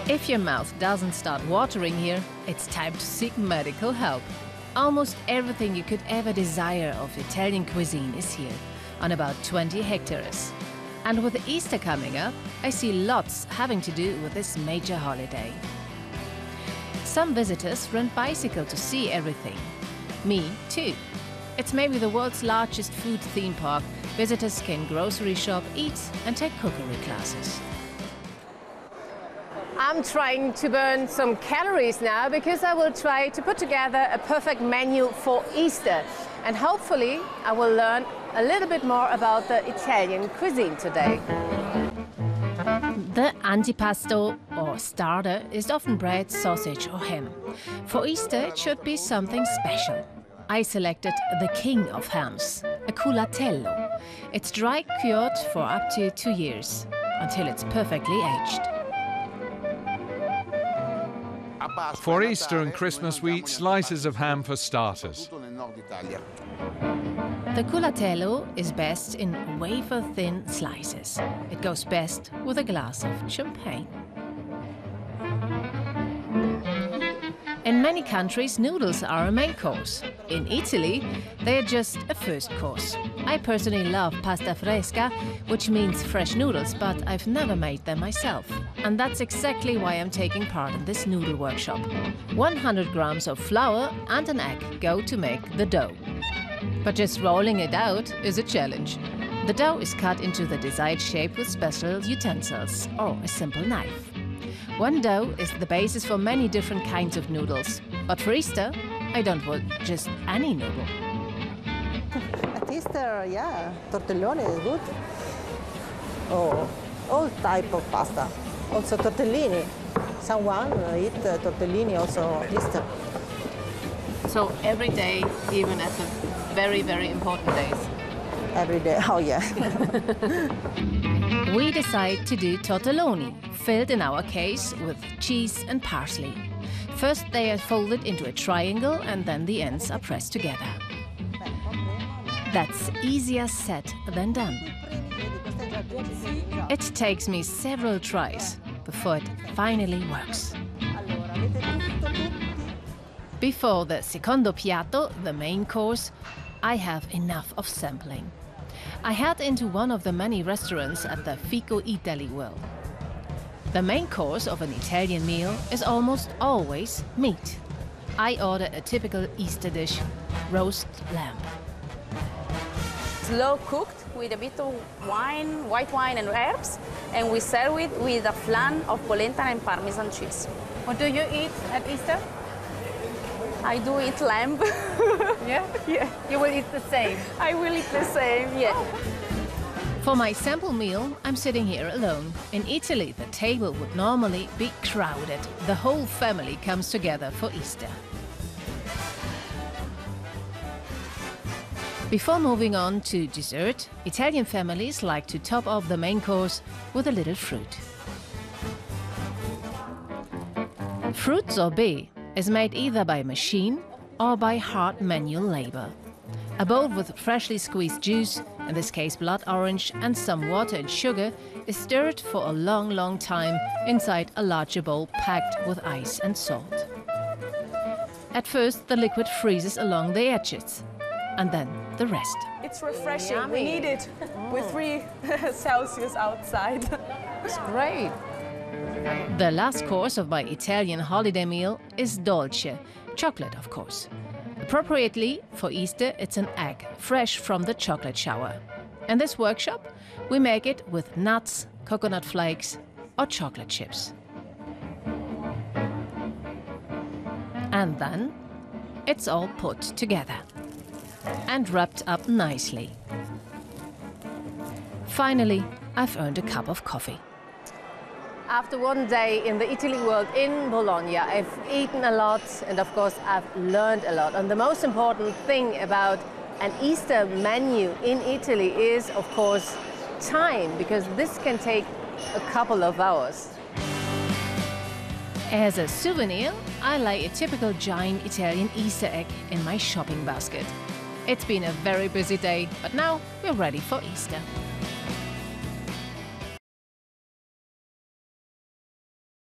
If your mouth doesn't start watering here, it's time to seek medical help. Almost everything you could ever desire of Italian cuisine is here, on about 20 hectares. And with Easter coming up, I see lots having to do with this major holiday. Some visitors rent bicycle to see everything. Me too. It's maybe the world's largest food theme park. Visitors can grocery shop, eat and take cookery classes. I'm trying to burn some calories now because I will try to put together a perfect menu for Easter. And hopefully I will learn a little bit more about the Italian cuisine today. The Antipasto, or starter, is often bread, sausage or ham. For Easter it should be something special. I selected the king of hams, a culatello. It's dry cured for up to 2 years, until it's perfectly aged. For Easter and Christmas, we eat slices of ham for starters. The culatello is best in wafer-thin slices. It goes best with a glass of champagne. In many countries, noodles are a main course. In Italy, they are just a first course. I personally love pasta fresca, which means fresh noodles, but I've never made them myself. And that's exactly why I'm taking part in this noodle workshop. 100 grams of flour and an egg go to make the dough. But just rolling it out is a challenge. The dough is cut into the desired shape with special utensils or a simple knife. One dough is the basis for many different kinds of noodles. But for Easter, I don't want just any noodle. At Easter, yeah, tortellone is good. Oh, all type of pasta. Also tortellini. Someone eat tortellini also at Easter. So every day, even at the very, very important days? Every day, oh yeah. We decide to do tortelloni, filled in our case with cheese and parsley. First they are folded into a triangle and then the ends are pressed together. That's easier said than done. It takes me several tries before it finally works. Before the secondo piatto, the main course, I have enough of sampling. I head into one of the many restaurants at the FICO Eataly World. The main course of an Italian meal is almost always meat. I order a typical Easter dish, roast lamb. Slow cooked with a bit of wine, white wine and herbs, and we serve it with a flan of polenta and Parmesan cheese. What do you eat at Easter? I do eat lamb. Yeah? Yeah. You will eat the same? I will eat the same, yeah. For my sample meal, I'm sitting here alone. In Italy, the table would normally be crowded. The whole family comes together for Easter. Before moving on to dessert, Italian families like to top off the main course with a little fruit. Fruit sorbet is made either by machine or by hard manual labor. A bowl with freshly squeezed juice, in this case blood orange, and some water and sugar is stirred for a long, long time inside a larger bowl packed with ice and salt. At first, the liquid freezes along the edges, and then the rest. It's refreshing. Yummy. We need it with 3 Celsius outside. It's great. The last course of my Italian holiday meal is dolce, chocolate of course. Appropriately, for Easter it's an egg, fresh from the chocolate shower. In this workshop, we make it with nuts, coconut flakes or chocolate chips. And then it's all put together and wrapped up nicely. Finally, I've earned a cup of coffee. After one day in the Eataly World in Bologna, I've eaten a lot and of course I've learned a lot. And the most important thing about an Easter menu in Italy is of course time, because this can take a couple of hours. As a souvenir, I lay a typical giant Italian Easter egg in my shopping basket. It's been a very busy day, but now we're ready for Easter.